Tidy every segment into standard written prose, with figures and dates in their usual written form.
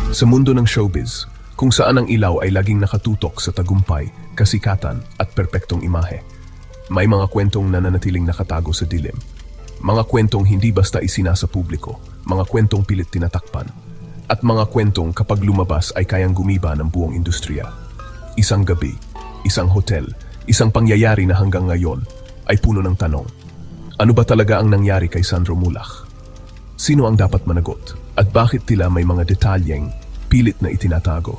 Sa mundo ng showbiz, kung saan ang ilaw ay laging nakatutok sa tagumpay, kasikatan at perpektong imahe, may mga kwentong nananatiling nakatago sa dilim. Mga kwentong hindi basta isinasa publiko, mga kwentong pilit tinatakpan, at mga kwentong kapag lumabas ay kayang gumiba ng buong industriya. Isang gabi, isang hotel, isang pangyayari na hanggang ngayon ay puno ng tanong. Ano ba talaga ang nangyari kay Sandro Mulak? Sino ang dapat managot? At bakit tila may mga detalyeng pilit na itinatago?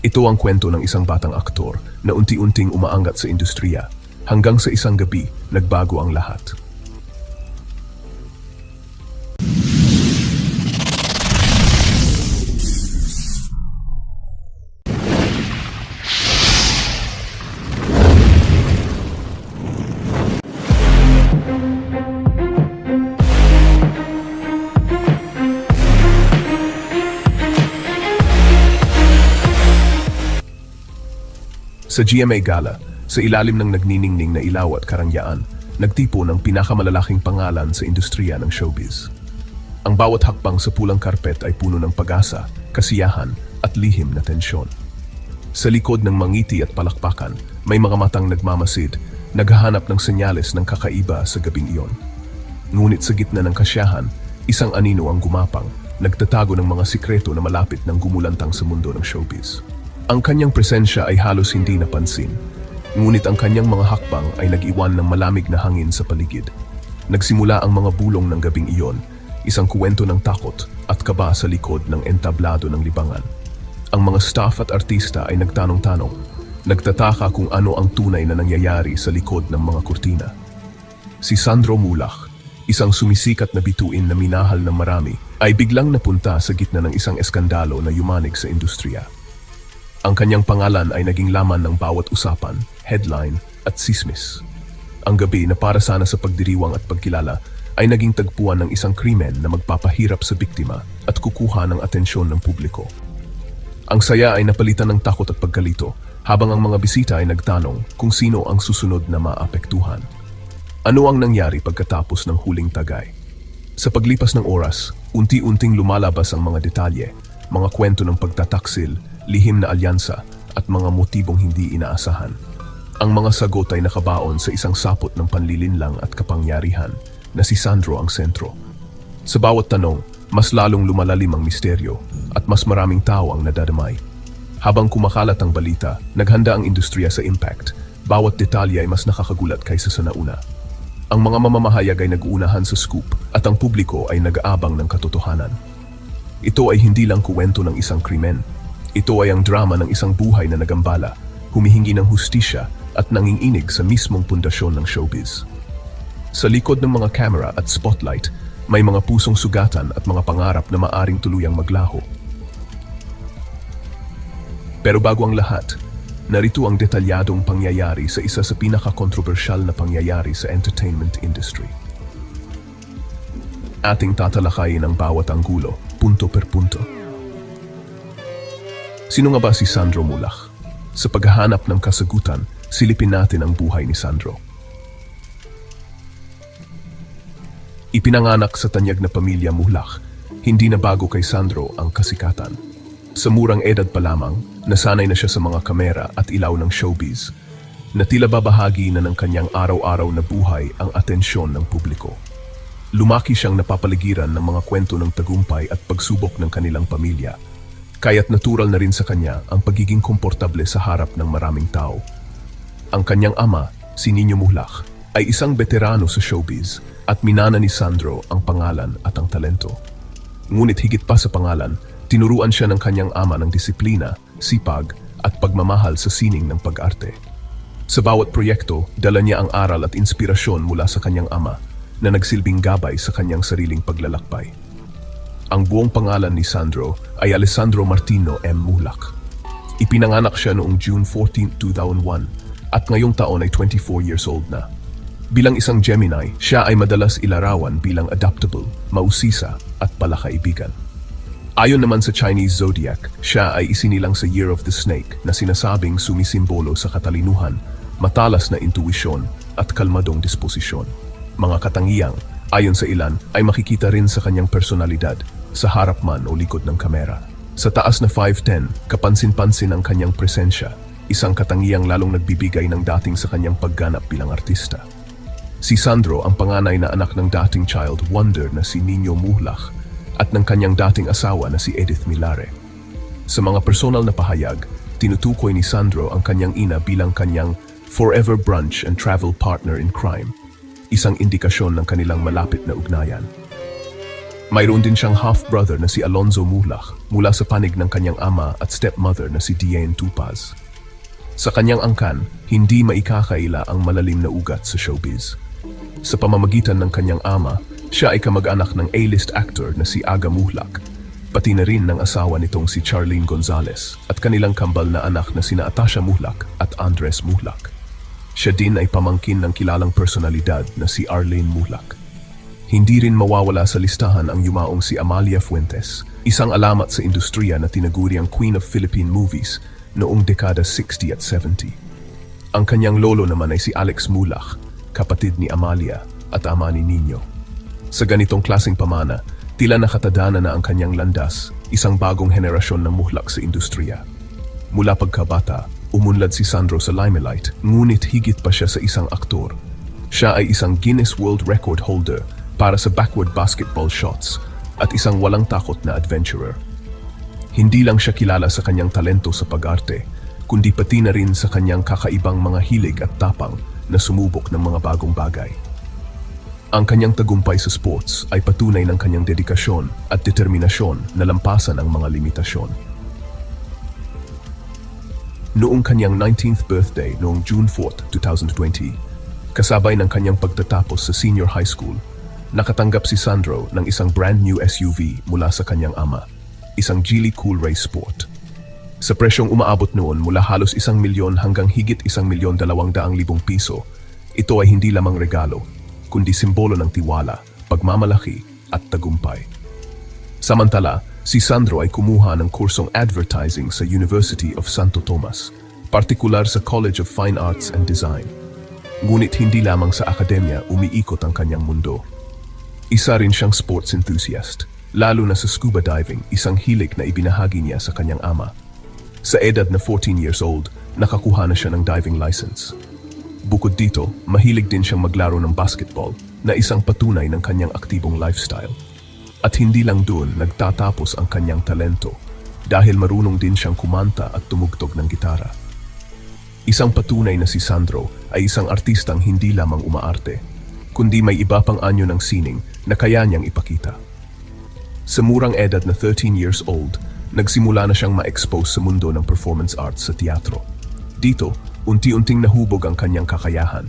Ito ang kwento ng isang batang aktor na unti-unting umaangat sa industriya hanggang sa isang gabi nagbago ang lahat. Sa GMA Gala, sa ilalim ng nagniningning na ilaw at karangyaan, nagtipo ng pinakamalalaking pangalan sa industriya ng showbiz. Ang bawat hakbang sa pulang karpet ay puno ng pag-asa, kasiyahan at lihim na tensyon. Sa likod ng mangiti at palakpakan, may mga matang nagmamasid, naghahanap ng senyales ng kakaiba sa gabing iyon. Ngunit sa gitna ng kasiyahan, isang anino ang gumapang, nagtatago ng mga sikreto na malapit ng gumulantang sa mundo ng showbiz. Ang kanyang presensya ay halos hindi napansin, ngunit ang kanyang mga hakbang ay nag-iwan ng malamig na hangin sa paligid. Nagsimula ang mga bulong ng gabing iyon, isang kuwento ng takot at kaba sa likod ng entablado ng libangan. Ang mga staff at artista ay nagtanong-tanong, nagtataka kung ano ang tunay na nangyayari sa likod ng mga kurtina. Si Sandro Mulak, isang sumisikat na bituin na minahal ng marami, ay biglang napunta sa gitna ng isang eskandalo na yumanig sa industriya. Ang kanyang pangalan ay naging laman ng bawat usapan, headline at sismis. Ang gabi na para sana sa pagdiriwang at pagkilala ay naging tagpuan ng isang krimen na magpapahirap sa biktima at kukuha ng atensyon ng publiko. Ang saya ay napalitan ng takot at pagkalito habang ang mga bisita ay nagtanong kung sino ang susunod na maapektuhan. Ano ang nangyari pagkatapos ng huling tagay? Sa paglipas ng oras, unti-unting lumalabas ang mga detalye, mga kwento ng pagtataksil, lihim na alyansa at mga motibong hindi inaasahan. Ang mga sagot ay nakabaon sa isang sapot ng panlilinlang at kapangyarihan na si Sandro ang sentro. Sa bawat tanong, mas lalong lumalalim ang misteryo at mas maraming tao ang nadadamay. Habang kumakalat ang balita, naghanda ang industriya sa impact. Bawat detalye ay mas nakakagulat kaysa sa nauna. Ang mga mamamahayag ay nag-uunahan sa scoop at ang publiko ay nag-aabang ng katotohanan. Ito ay hindi lang kuwento ng isang krimen. Ito ay ang drama ng isang buhay na nagambala, humihingi ng hustisya at nanginginig sa mismong pundasyon ng showbiz. Sa likod ng mga camera at spotlight, may mga pusong sugatan at mga pangarap na maaring tuluyang maglaho. Pero bago ang lahat, narito ang detalyadong pangyayari sa isa sa pinaka-kontrobersyal na pangyayari sa entertainment industry. Ating tatalakayin ang bawat anggulo, punto per punto. Sino nga ba si Sandro Mulak? Sa paghahanap ng kasagutan, silipin natin ang buhay ni Sandro. Ipinanganak sa tanyag na pamilya Mulak, hindi na bago kay Sandro ang kasikatan. Sa murang edad pa lamang, nasanay na siya sa mga kamera at ilaw ng showbiz, na tila babahagi na ng kanyang araw-araw na buhay ang atensyon ng publiko. Lumaki siyang napapaligiran ng mga kwento ng tagumpay at pagsubok ng kanilang pamilya, kaya't natural na rin sa kanya ang pagiging komportable sa harap ng maraming tao. Ang kanyang ama, si Nino Mulak, ay isang veterano sa showbiz at minana ni Sandro ang pangalan at ang talento. Ngunit higit pa sa pangalan, tinuruan siya ng kanyang ama ng disiplina, sipag at pagmamahal sa sining ng pag-arte. Sa bawat proyekto, dala niya ang aral at inspirasyon mula sa kanyang ama na nagsilbing gabay sa kanyang sariling paglalakbay. Ang buong pangalan ni Sandro ay Alessandro Martino M. Mulak. Ipinanganak siya noong June 14, 2001 at ngayong taon ay 24 years old na. Bilang isang Gemini, siya ay madalas ilarawan bilang adaptable, mausisa at palakaibigan. Ayon naman sa Chinese zodiac, siya ay isinilang sa Year of the Snake na sinasabing sumisimbolo sa katalinuhan, matalas na intuwisyon at kalmadong disposisyon. Mga katangiang, ayon sa ilan, ay makikita rin sa kanyang personalidad, sa harap man o likod ng kamera. Sa taas na 5'10", kapansin-pansin ang kanyang presensya, isang katangiang lalong nagbibigay ng dating sa kanyang pagganap bilang artista. Si Sandro ang panganay na anak ng dating child wonder na si Nino Muhlach at ng kanyang dating asawa na si Edith Milare. Sa mga personal na pahayag, tinutukoy ni Sandro ang kanyang ina bilang kanyang forever brunch and travel partner in crime, isang indikasyon ng kanilang malapit na ugnayan. Mayroon din siyang half-brother na si Alonzo Muhlach mula sa panig ng kanyang ama at stepmother na si Diane Tupaz. Sa kanyang angkan, hindi maikakaila ang malalim na ugat sa showbiz. Sa pamamagitan ng kanyang ama, siya ay kamag-anak ng A-list actor na si Aga Muhlach, pati na rin ng asawa nitong si Charlene Gonzalez at kanilang kambal na anak na sina Atasha Muhlach at Andres Muhlach. Siya din ay pamangkin ng kilalang personalidad na si Arlene Muhlach. Hindi rin mawawala sa listahan ang yumaong si Amalia Fuentes, isang alamat sa industriya na tinaguri ang Queen of Philippine Movies noong dekada 60 at 70. Ang kanyang lolo naman ay si Alex Muhlach, kapatid ni Amalia at ama ni Nino. Sa ganitong klaseng pamana, tila nakatadana na ang kanyang landas, isang bagong henerasyon ng Muhlach sa industriya. Mula pagkabata, umunlad si Sandro sa limelight, ngunit higit pa siya sa isang aktor. Siya ay isang Guinness World Record holder para sa backward basketball shots at isang walang takot na adventurer. Hindi lang siya kilala sa kanyang talento sa pag-arte, kundi pati na rin sa kanyang kakaibang mga hilig at tapang na sumubok ng mga bagong bagay. Ang kanyang tagumpay sa sports ay patunay ng kanyang dedikasyon at determinasyon na lampasan ang mga limitasyon. Noong kanyang 19th birthday noong June 4, 2020, kasabay ng kanyang pagtatapos sa senior high school, nakatanggap si Sandro ng isang brand new SUV mula sa kanyang ama, isang Geely Cool Ray Sport. Sa presyong umaabot noon mula halos 1 milyon hanggang higit 1,200,000 piso, ito ay hindi lamang regalo, kundi simbolo ng tiwala, pagmamalaki at tagumpay. Samantala, si Sandro ay kumuha ng kursong advertising sa University of Santo Tomas, partikular sa College of Fine Arts and Design. Ngunit hindi lamang sa akademya umiikot ang kanyang mundo. Isa rin siyang sports enthusiast, lalo na sa scuba diving, isang hilig na ibinahagi niya sa kanyang ama. Sa edad na 14 years old, nakakuha na siya ng diving license. Bukod dito, mahilig din siyang maglaro ng basketball na isang patunay ng kanyang aktibong lifestyle. At hindi lang doon nagtatapos ang kanyang talento dahil marunong din siyang kumanta at tumugtog ng gitara. Isang patunay na si Sandro ay isang artistang hindi lamang umaarte, kundi may iba pang anyo ng sining na kaya niyang ipakita. Sa murang edad na 13 years old, nagsimula na siyang ma-expose sa mundo ng performance arts sa teatro. Dito, unti-unting nahubog ang kanyang kakayahan,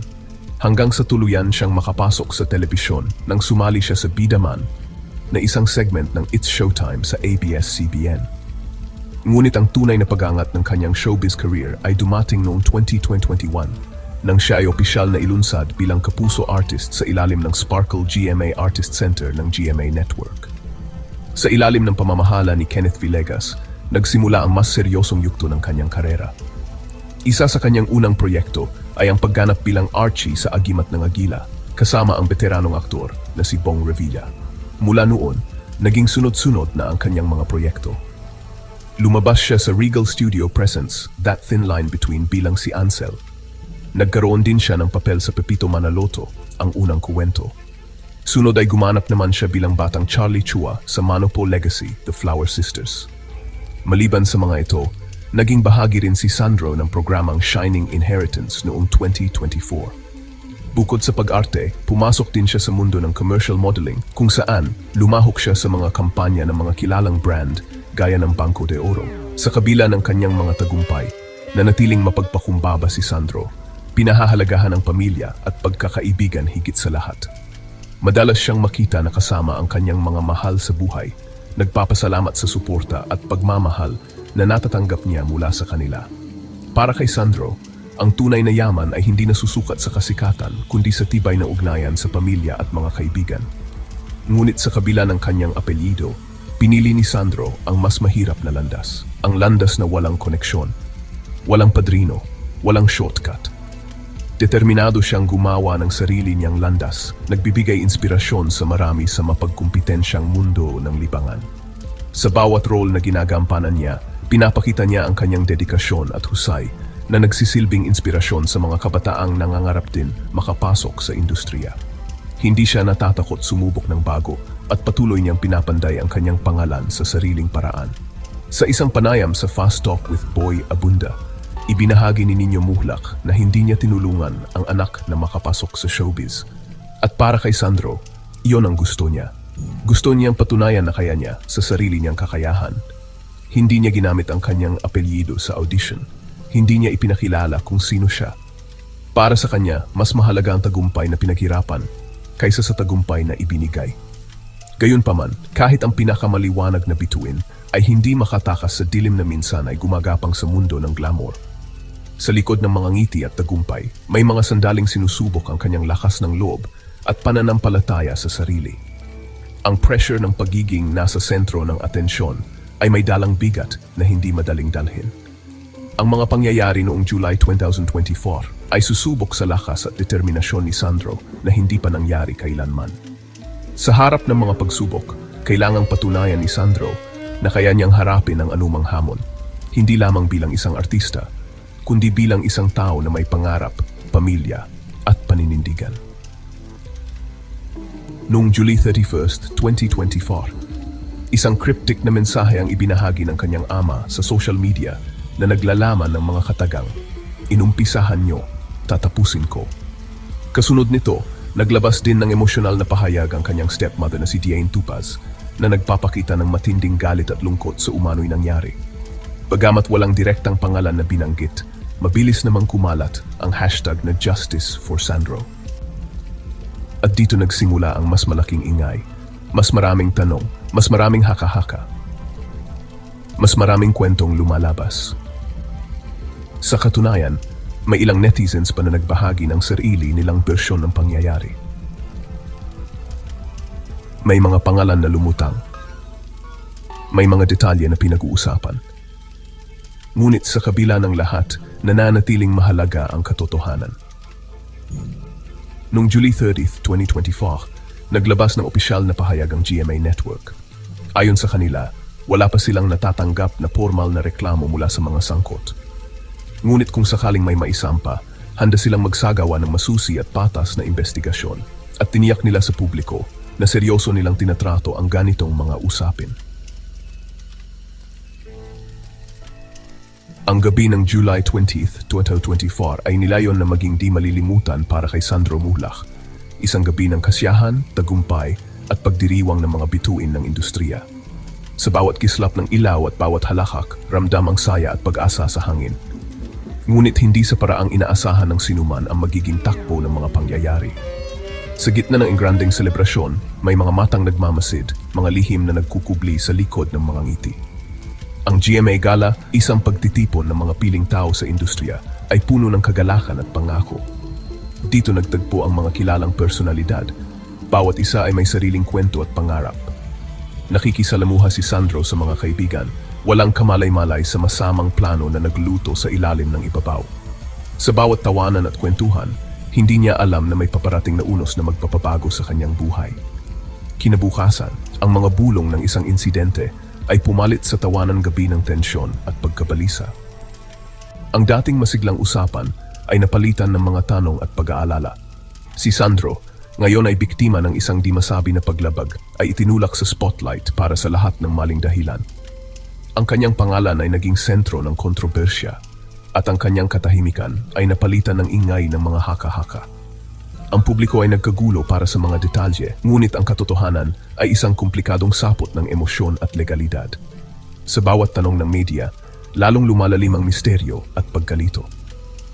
hanggang sa tuluyan siyang makapasok sa telebisyon nang sumali siya sa Bida Man, na isang segment ng It's Showtime sa ABS-CBN. Ngunit ang tunay na pag-angat ng kanyang showbiz career ay dumating noong 2021 nang siya ay opisyal na ilunsad bilang kapuso artist sa ilalim ng Sparkle GMA Artist Center ng GMA Network. Sa ilalim ng pamamahala ni Kenneth Villegas, nagsimula ang mas seryosong yugto ng kanyang karera. Isa sa kanyang unang proyekto ay ang pagganap bilang Archie sa Agimat ng Agila, kasama ang veteranong aktor na si Bong Revilla. Mula noon, naging sunod-sunod na ang kanyang mga proyekto. Lumabas siya sa Regal Studio Presents, That Thin Line Between bilang si Ansel. Nagkaroon din siya ng papel sa Pepito Manaloto, ang unang kuwento. Sunod ay gumanap naman siya bilang batang Charlie Chua sa Manopo Legacy, The Flower Sisters. Maliban sa mga ito, naging bahagi rin si Sandro ng programang Shining Inheritance noong 2024. Bukod sa pag-arte, pumasok din siya sa mundo ng commercial modeling kung saan lumahok siya sa mga kampanya ng mga kilalang brand gaya ng Banco de Oro. Sa kabila ng kanyang mga tagumpay, nanatiling mapagpakumbaba si Sandro. Pinahahalagahan ang pamilya at pagkakaibigan higit sa lahat. Madalas siyang makita na kasama ang kanyang mga mahal sa buhay, nagpapasalamat sa suporta at pagmamahal na natatanggap niya mula sa kanila. Para kay Sandro, ang tunay na yaman ay hindi nasusukat sa kasikatan kundi sa tibay na ugnayan sa pamilya at mga kaibigan. Ngunit sa kabila ng kanyang apelyido, pinili ni Sandro ang mas mahirap na landas. Ang landas na walang koneksyon, walang padrino, walang shortcut. Determinado siyang gumawa ng sarili niyang landas, nagbibigay inspirasyon sa marami sa mapagkumpetensyang mundo ng libangan. Sa bawat role na ginagampanan niya, pinapakita niya ang kanyang dedikasyon at husay na nagsisilbing inspirasyon sa mga kabataang nangangarap din makapasok sa industriya. Hindi siya natatakot sumubok ng bago at patuloy niyang pinapanday ang kanyang pangalan sa sariling paraan. Sa isang panayam sa Fast Talk with Boy Abunda, ibinahagi ni Nino Muhlak na hindi niya tinulungan ang anak na makapasok sa showbiz. At para kay Sandro, iyon ang gusto niya. Gusto niyang patunayan na kaya niya sa sarili niyang kakayahan. Hindi niya ginamit ang kanyang apelyido sa audition. Hindi niya ipinakilala kung sino siya. Para sa kanya, mas mahalaga ang tagumpay na pinaghirapan kaysa sa tagumpay na ibinigay. Gayunpaman, kahit ang pinakamaliwanag na bituin ay hindi makatakas sa dilim na minsan ay gumagapang sa mundo ng glamour. Sa likod ng mga ngiti at tagumpay, may mga sandaling sinusubok ang kanyang lakas ng loob at pananampalataya sa sarili. Ang pressure ng pagiging nasa sentro ng atensyon ay may dalang bigat na hindi madaling dalhin. Ang mga pangyayari noong July 2024 ay susubok sa lakas at determinasyon ni Sandro na hindi pa nangyari kailanman. Sa harap ng mga pagsubok, kailangang patunayan ni Sandro na kaya niyang harapin ang anumang hamon, hindi lamang bilang isang artista, kundi bilang isang tao na may pangarap, pamilya, at paninindigan. Noong July 31, 2024, isang cryptic na mensahe ang ibinahagi ng kanyang ama sa social media na naglalaman ng mga katagang, "Inumpisahan nyo, tatapusin ko." Kasunod nito, naglabas din ng emosyonal na pahayag ang kanyang stepmother na si Diane Tupaz na nagpapakita ng matinding galit at lungkot sa umano'y nangyari. Bagamat walang direktang pangalan na binanggit, mabilis namang kumalat ang hashtag na Justice for Sandro. At dito nagsimula ang mas malaking ingay, mas maraming tanong, mas maraming haka-haka, mas maraming kwentong lumalabas. Sa katunayan, may ilang netizens pa na nagbahagi ng sarili nilang bersyon ng pangyayari. May mga pangalan na lumutang. May mga detalye na pinag-uusapan. Ngunit sa kabila ng lahat, nananatiling mahalaga ang katotohanan. Noong July 30, 2024, naglabas ng opisyal na pahayag ang GMA Network. Ayon sa kanila, wala pa silang natatanggap na formal na reklamo mula sa mga sangkot. Ngunit kung sakaling may maisampa, handa silang magsagawa ng masusi at patas na investigasyon at tiniyak nila sa publiko na seryoso nilang tinatrato ang ganitong mga usapin. Ang gabi ng July 20, 2024 ay nilayon na maging di malilimutan para kay Sandro Muhlak, isang gabi ng kasiyahan, tagumpay at pagdiriwang ng mga bituin ng industriya. Sa bawat kislap ng ilaw at bawat halakak, ramdam ang saya at pag-asa sa hangin. Ngunit hindi sa paraang inaasahan ng sinuman ang magiging takbo ng mga pangyayari. Sa gitna ng engrandeng selebrasyon, may mga matang nagmamasid, mga lihim na nagkukubli sa likod ng mga ngiti. Ang GMA Gala, isang pagtitipon ng mga piling tao sa industriya, ay puno ng kagalakan at pangako. Dito nagtagpo ang mga kilalang personalidad. Bawat isa ay may sariling kwento at pangarap. Nakikisalamuha si Sandro sa mga kaibigan, walang kamalay-malay sa masamang plano na nagluto sa ilalim ng ibabaw. Sa bawat tawanan at kwentuhan, hindi niya alam na may paparating na unos na magpapabago sa kanyang buhay. Kinabukasan, ang mga bulong ng isang insidente ay pumalit sa tawanan gabi ng tensyon at pagkabalisa. Ang dating masiglang usapan ay napalitan ng mga tanong at pag-aalala. Si Sandro, ngayon ay biktima ng isang di masabi na paglabag, ay itinulak sa spotlight para sa lahat ng maling dahilan. Ang kanyang pangalan ay naging sentro ng kontrobersya at ang kanyang katahimikan ay napalitan ng ingay ng mga haka-haka. Ang publiko ay nagkagulo para sa mga detalye, ngunit ang katotohanan ay isang komplikadong sapot ng emosyon at legalidad. Sa bawat tanong ng media, lalong lumalalim ang misteryo at pagkalito.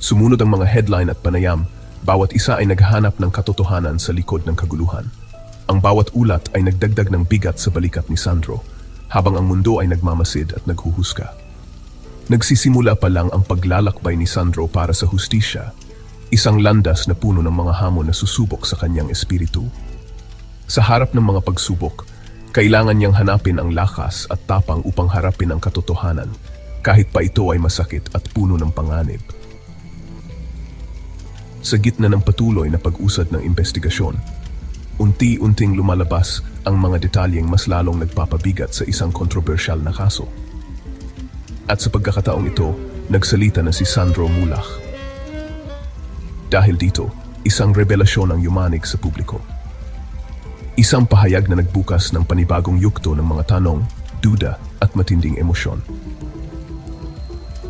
Sumunod ang mga headline at panayam, bawat isa ay naghahanap ng katotohanan sa likod ng kaguluhan. Ang bawat ulat ay nagdagdag ng bigat sa balikat ni Sandro, habang ang mundo ay nagmamasid at naghuhusga. Nagsisimula pa lang ang paglalakbay ni Sandro para sa hustisya, isang landas na puno ng mga hamon na susubok sa kanyang espiritu. Sa harap ng mga pagsubok, kailangan niyang hanapin ang lakas at tapang upang harapin ang katotohanan, kahit pa ito ay masakit at puno ng panganib. Sa gitna ng patuloy na pag-usad ng investigasyon, unti-unting lumalabas ang mga detalyeng mas lalong nagpapabigat sa isang kontrobersyal na kaso. At sa pagkakataong ito, nagsalita na si Sandro Mulak. Dahil dito, isang revelasyon ang yumanig sa publiko. Isang pahayag na nagbukas ng panibagong yugto ng mga tanong, duda at matinding emosyon.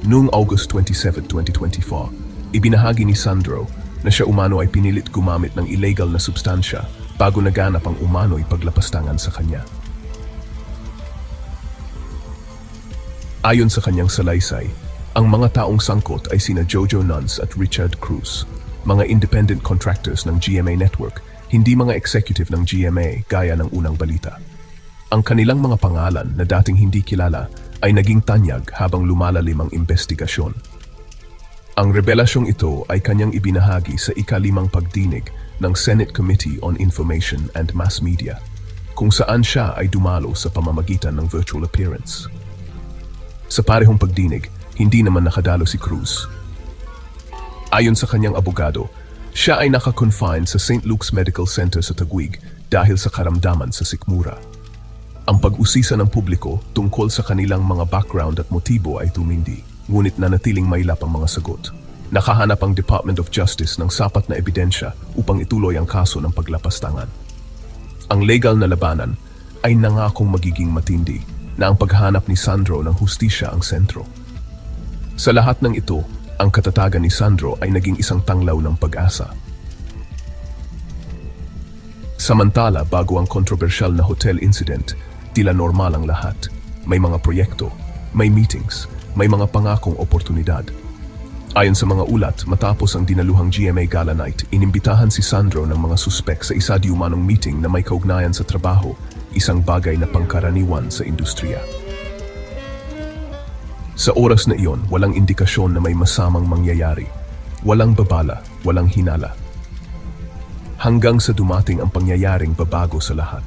Noong August 27, 2024, ibinahagi ni Sandro na siya umano ay pinilit gumamit ng illegal na substansya bago naganap ang umano'y paglapastangan sa kanya. Ayon sa kanyang salaysay, ang mga taong sangkot ay sina Jojo Nuns at Richard Cruz, mga independent contractors ng GMA Network, hindi mga executive ng GMA gaya ng unang balita. Ang kanilang mga pangalan na dating hindi kilala ay naging tanyag habang lumalalim ang investigasyon. Ang revelasyong ito ay kanyang ibinahagi sa ika-5 pagdinig ng Senate Committee on Information and Mass Media, kung saan siya ay dumalo sa pamamagitan ng virtual appearance. Sa parehong pagdinig, hindi naman nakadalo si Cruz. Ayon sa kanyang abogado, siya ay naka-confine sa St. Luke's Medical Center sa Taguig dahil sa karamdaman sa sikmura. Ang pag-usisa ng publiko tungkol sa kanilang mga background at motibo ay tumindi, ngunit nanatiling mailap ang mga sagot. Nakahanap ang Department of Justice ng sapat na ebidensya upang ituloy ang kaso ng paglapastangan. Ang legal na labanan ay nangakong magiging matindi na ang paghanap ni Sandro ng hustisya ang sentro. Sa lahat ng ito, ang katatagan ni Sandro ay naging isang tanglaw ng pag-asa. Samantala, bago ang kontrobersyal na hotel incident, tila normal ang lahat. May mga proyekto, may meetings, may mga pangakong oportunidad. Ayon sa mga ulat, matapos ang dinaluhang GMA Gala Night, inimbitahan si Sandro ng mga suspek sa isa di umanong meeting na may kaugnayan sa trabaho, isang bagay na pangkaraniwan sa industriya. Sa oras na iyon, walang indikasyon na may masamang mangyayari. Walang babala, walang hinala. Hanggang sa dumating ang pangyayaring babago sa lahat.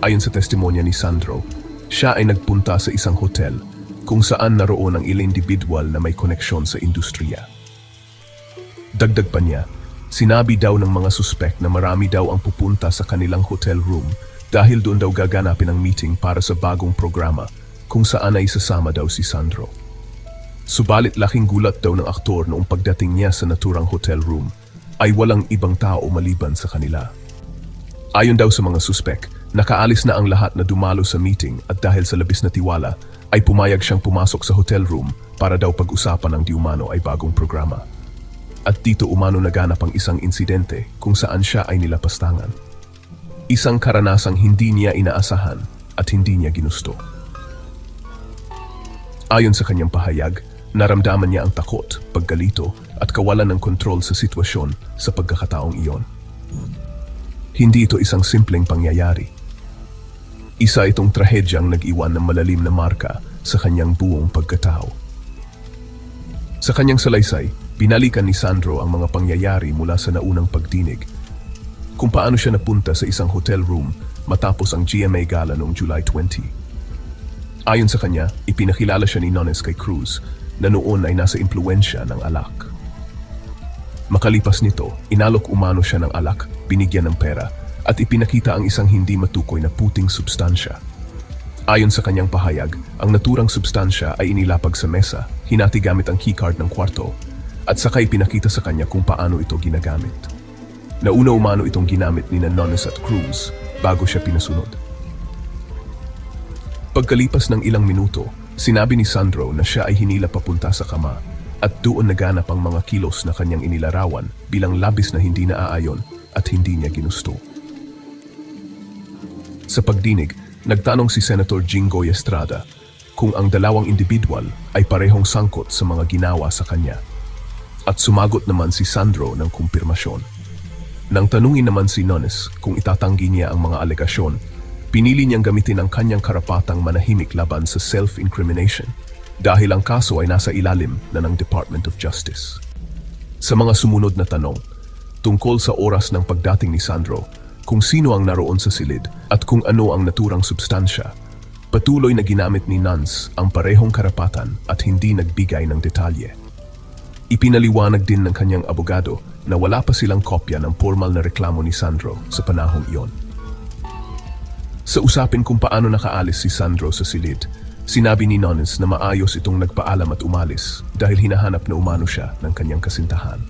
Ayon sa testimonya ni Sandro, siya ay nagpunta sa isang hotel kung saan naroon ang ilang individual na may koneksyon sa industriya. Dagdag pa niya, sinabi daw ng mga suspek na marami daw ang pupunta sa kanilang hotel room dahil doon daw gaganapin ang meeting para sa bagong programa kung saan ay isasama daw si Sandro. Subalit laking gulat daw ng aktor noong pagdating niya sa naturang hotel room ay walang ibang tao maliban sa kanila. Ayon daw sa mga suspek, nakaalis na ang lahat na dumalo sa meeting at dahil sa labis na tiwala, ay pumayag siyang pumasok sa hotel room para daw pag-usapan ng di umano ay bagong programa. At dito umano naganap ang isang insidente kung saan siya ay nilapastangan. Isang karanasang hindi niya inaasahan at hindi niya ginusto. Ayon sa kanyang pahayag, naramdaman niya ang takot, paggalito at kawalan ng kontrol sa sitwasyon sa pagkakataong iyon. Hindi ito isang simpleng pangyayari. Isa itong trahedyang nag-iwan ng malalim na marka sa kanyang buong pagkatao. Sa kanyang salaysay, binalikan ni Sandro ang mga pangyayari mula sa naunang pagdinig, kung paano siya napunta sa isang hotel room matapos ang GMA Gala noong July 20. Ayon sa kanya, ipinakilala siya ni Nunes kay Cruz na noon ay nasa impluwensya ng alak. Makalipas nito, inalok umano siya ng alak, binigyan ng pera, at ipinakita ang isang hindi matukoy na puting substansya. Ayon sa kanyang pahayag, ang naturang substansya ay inilapag sa mesa, hinati gamit ang keycard ng kwarto, at saka ipinakita sa kanya kung paano ito ginagamit. Nauna umano itong ginamit ni Nunes at Cruz bago siya pinasunod. Pagkalipas ng ilang minuto, sinabi ni Sandro na siya ay hinila papunta sa kama at doon naganap ang mga kilos na kanyang inilarawan bilang labis na hindi naaayon at hindi niya ginusto. Sa pagdinig, nagtanong si Senator Jinggoy Estrada kung ang dalawang individual ay parehong sangkot sa mga ginawa sa kanya. At sumagot naman si Sandro ng kumpirmasyon. Nang tanungin naman si Nunes kung itatanggi niya ang mga alegasyon, pinili niyang gamitin ang kanyang karapatang manahimik laban sa self-incrimination dahil ang kaso ay nasa ilalim na ng Department of Justice. Sa mga sumunod na tanong, tungkol sa oras ng pagdating ni Sandro, kung sino ang naroon sa silid at kung ano ang naturang substansya, patuloy na ginamit ni Nunes ang parehong karapatan at hindi nagbigay ng detalye. Ipinaliwanag din ng kanyang abogado na wala pa silang kopya ng formal na reklamo ni Sandro sa panahong iyon. Sa usapin kung paano nakaalis si Sandro sa silid, sinabi ni Nons na maayos itong nagpaalam at umalis dahil hinahanap na umano siya ng kanyang kasintahan.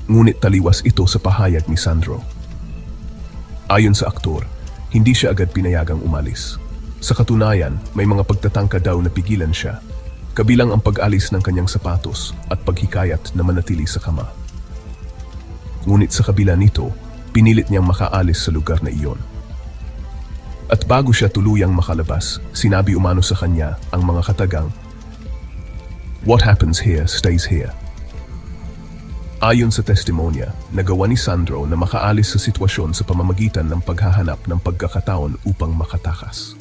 Ngunit taliwas ito sa pahayag ni Sandro. Ayon sa aktor, hindi siya agad pinayagang umalis. Sa katunayan, may mga pagtatangka daw na pigilan siya, kabilang ang pag-alis ng kanyang sapatos at paghikayat na manatili sa kama. Ngunit sa kabila nito, pinilit niyang makaalis sa lugar na iyon. At bago siya tuluyang makalabas, sinabi umano sa kanya ang mga katagang, "What happens here stays here." Ayon sa testimonya, nagawa ni Sandro na makaalis sa sitwasyon sa pamamagitan ng paghahanap ng pagkakataon upang makatakas.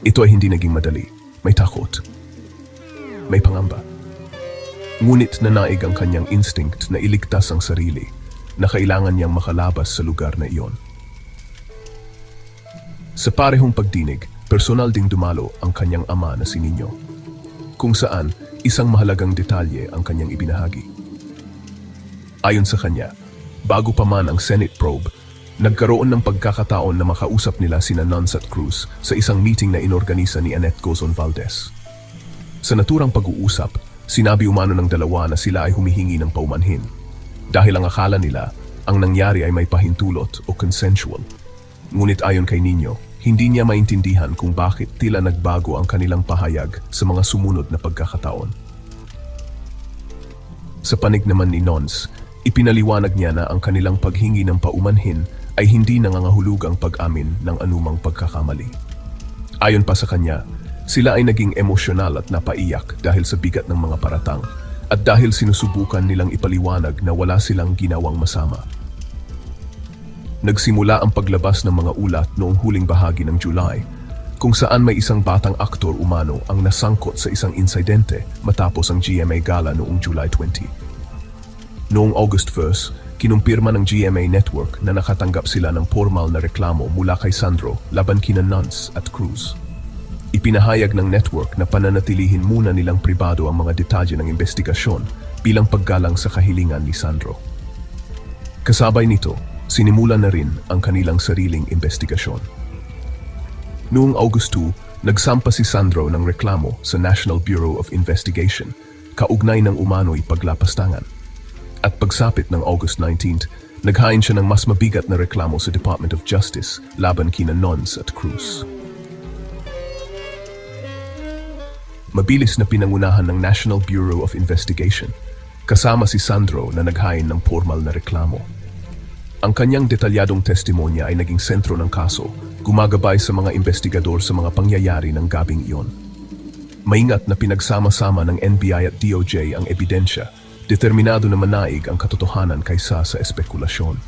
Ito ay hindi naging madali. May takot. May pangamba. Ngunit nanaig ang kanyang instinct na iligtas ang sarili na kailangan niyang makalabas sa lugar na iyon. Sa parehong pagdinig, personal ding dumalo ang kanyang ama na si Nino, kung saan isang mahalagang detalye ang kanyang ibinahagi. Ayon sa kanya, bago pa man ang Senate probe, nagkaroon ng pagkakataon na makausap nila sina Nons at Cruz sa isang meeting na inorganisa ni Annette Gozon Valdez. Sa naturang pag-uusap, sinabi umano ng dalawa na sila ay humihingi ng paumanhin dahil ang akala nila ang nangyari ay may pahintulot o consensual. Ngunit ayon kay Nino, hindi niya maintindihan kung bakit tila nagbago ang kanilang pahayag sa mga sumunod na pagkakataon. Sa panig naman ni Nons, ipinaliwanag niya na ang kanilang paghingi ng paumanhin ay hindi nangangahulugang pag-amin ng anumang pagkakamali. Ayon pa sa kanya, sila ay naging emosyonal at napaiyak dahil sa bigat ng mga paratang at dahil sinusubukan nilang ipaliwanag na wala silang ginawang masama. Nagsimula ang paglabas ng mga ulat noong huling bahagi ng July, kung saan may isang batang aktor umano ang nasangkot sa isang insidente matapos ang GMA Gala noong July 20. Noong August 1, kinumpirma ng GMA Network na nakatanggap sila ng formal na reklamo mula kay Sandro laban kina Nons at Cruz. Ipinahayag ng network na pananatilihin muna nilang pribado ang mga detalye ng investigasyon bilang paggalang sa kahilingan ni Sandro. Kasabay nito, sinimula na rin ang kanilang sariling investigasyon. Noong August 2, nagsampa si Sandro ng reklamo sa National Bureau of Investigation, kaugnay ng umano'y paglapastangan. At pagsapit ng August 19, naghain siya ng mas mabigat na reklamo sa Department of Justice laban kina Nons at Cruz. Mabilis na pinangunahan ng National Bureau of Investigation, kasama si Sandro na naghain ng formal na reklamo. Ang kanyang detalyadong testimonya ay naging sentro ng kaso, gumagabay sa mga investigador sa mga pangyayari ng gabing iyon. Maingat na pinagsama-sama ng NBI at DOJ ang ebidensya, determinado na manaig ang katotohanan kaysa sa espekulasyon.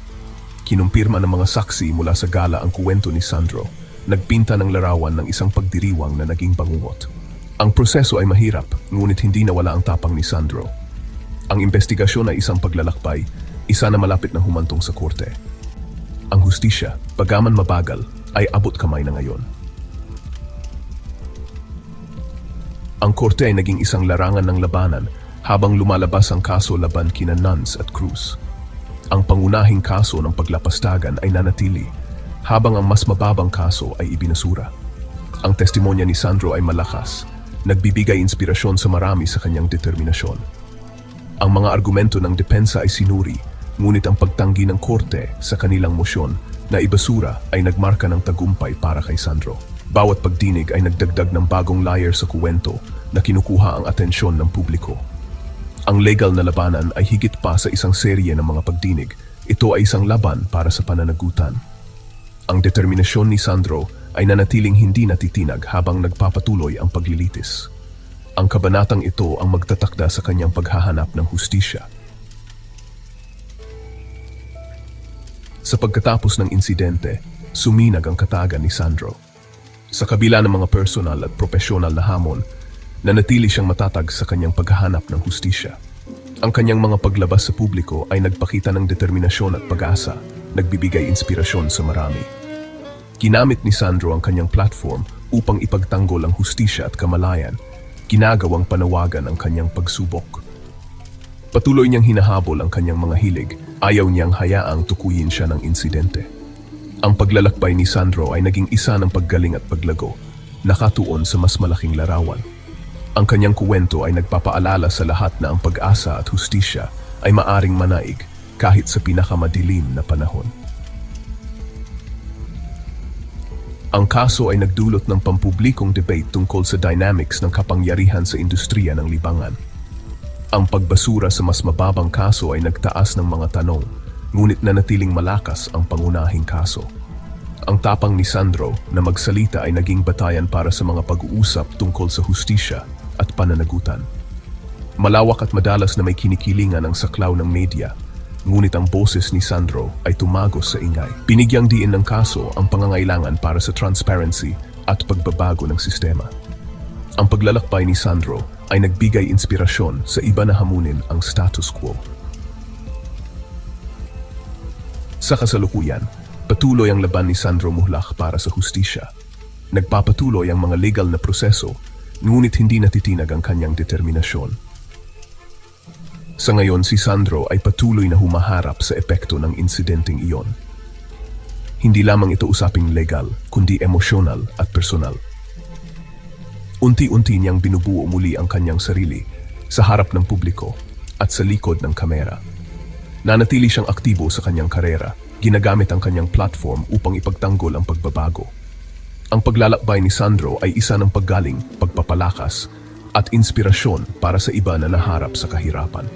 Kinumpirma ng mga saksi mula sa gala ang kuwento ni Sandro, nagpinta ng larawan ng isang pagdiriwang na naging bangungot. Ang proseso ay mahirap, ngunit hindi nawala ang tapang ni Sandro. Ang investigasyon ay isang paglalakbay, isa na malapit na humantong sa korte. Ang hustisya, bagaman mabagal, ay abot kamay na ngayon. Ang korte ay naging isang larangan ng labanan habang lumalabas ang kaso laban kina Nons at Cruz. Ang pangunahing kaso ng paglapastagan ay nanatili, habang ang mas mababang kaso ay ibinasura. Ang testimonya ni Sandro ay malakas, nagbibigay inspirasyon sa marami sa kanyang determinasyon. Ang mga argumento ng depensa ay sinuri, ngunit ang pagtanggi ng korte sa kanilang mosyon na ibasura ay nagmarka ng tagumpay para kay Sandro. Bawat pagdinig ay nagdagdag ng bagong layer sa kuwento na kinukuha ang atensyon ng publiko. Ang legal na labanan ay higit pa sa isang serye ng mga pagdinig. Ito ay isang laban para sa pananagutan. Ang determinasyon ni Sandro ay nanatiling hindi natitinag habang nagpapatuloy ang paglilitis. Ang kabanatang ito ang magtatakda sa kanyang paghahanap ng hustisya. Sa pagkatapos ng insidente, suminag ang katagan ni Sandro. Sa kabila ng mga personal at profesional na hamon, nanatili siyang matatag sa kanyang paghahanap ng hustisya. Ang kanyang mga paglabas sa publiko ay nagpakita ng determinasyon at pag-asa, nagbibigay inspirasyon sa marami. Ginamit ni Sandro ang kanyang platform upang ipagtanggol ang hustisya at kamalayan, ginagawang panawagan ang kanyang pagsubok. Patuloy niyang hinahabol ang kanyang mga hilig. Ayaw niyang hayaang tukuyin siya ng insidente. Ang paglalakbay ni Sandro ay naging isa ng paggaling at paglago, nakatuon sa mas malaking larawan. Ang kanyang kuwento ay nagpapaalala sa lahat na ang pag-asa at hustisya ay maaring manaig kahit sa pinakamadilim na panahon. Ang kaso ay nagdulot ng pampublikong debate tungkol sa dynamics ng kapangyarihan sa industriya ng libangan. Ang pagbasura sa mas mababang kaso ay nagtaas ng mga tanong, ngunit nanatiling malakas ang pangunahing kaso. Ang tapang ni Sandro na magsalita ay naging batayan para sa mga pag-uusap tungkol sa hustisya at pananagutan. Malawak at madalas na may kinikilingan ang saklaw ng media, ngunit ang boses ni Sandro ay tumagos sa ingay. Binigyang diin ng kaso ang pangangailangan para sa transparency at pagbabago ng sistema. Ang paglalakbay ni Sandro ay nagbigay inspirasyon sa iba na hamunin ang status quo. Sa kasalukuyan, patuloy ang laban ni Sandro Muhlach para sa hustisya. Nagpapatuloy ang mga legal na proseso, ngunit hindi natitinag ang kanyang determinasyon. Sa ngayon, si Sandro ay patuloy na humaharap sa epekto ng insidenteng iyon. Hindi lamang ito usaping legal, kundi emosyonal at personal. Unti-unti niyang binubuo muli ang kanyang sarili sa harap ng publiko at sa likod ng kamera. Nanatili siyang aktibo sa kanyang karera, ginagamit ang kanyang platform upang ipagtanggol ang pagbabago. Ang paglalakbay ni Sandro ay isa ng paggaling, pagpapalakas at inspirasyon para sa iba na naharap sa kahirapan.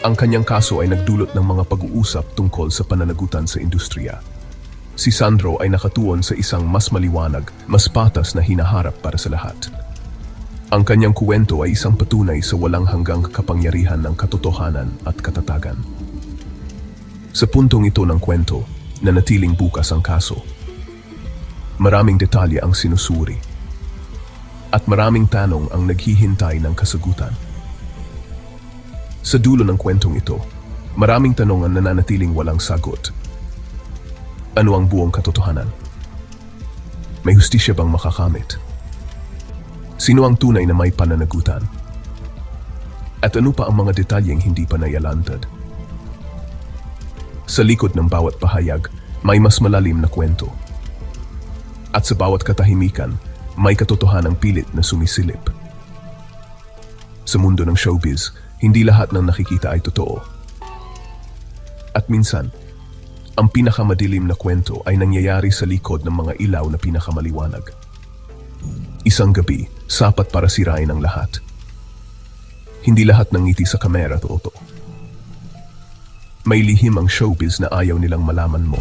Ang kanyang kaso ay nagdulot ng mga pag-uusap tungkol sa pananagutan sa industriya. Si Sandro ay nakatuon sa isang mas maliwanag, mas patas na hinaharap para sa lahat. Ang kanyang kuwento ay isang patunay sa walang hanggang kapangyarihan ng katotohanan at katatagan. Sa puntong ito ng kwento, nanatiling bukas ang kaso. Maraming detalye ang sinusuri, at maraming tanong ang naghihintay ng kasagutan. Sa dulo ng kwentong ito, maraming tanong ang nananatiling walang sagot. Ano ang buong katotohanan? May hustisya bang makakamit? Sino ang tunay na may pananagutan? At ano pa ang mga detalyeng hindi pa naialantad? Sa likod ng bawat pahayag, may mas malalim na kwento. At sa bawat katahimikan, may katotohanang pilit na sumisilip. Sa mundo ng showbiz, hindi lahat ng nakikita ay totoo. At minsan, ang pinakamadilim na kwento ay nangyayari sa likod ng mga ilaw na pinakamaliwanag. Isang gabi, sapat para sirain ang lahat. Hindi lahat ng ngiti sa kamera totoo. May lihim ang showbiz na ayaw nilang malaman mo.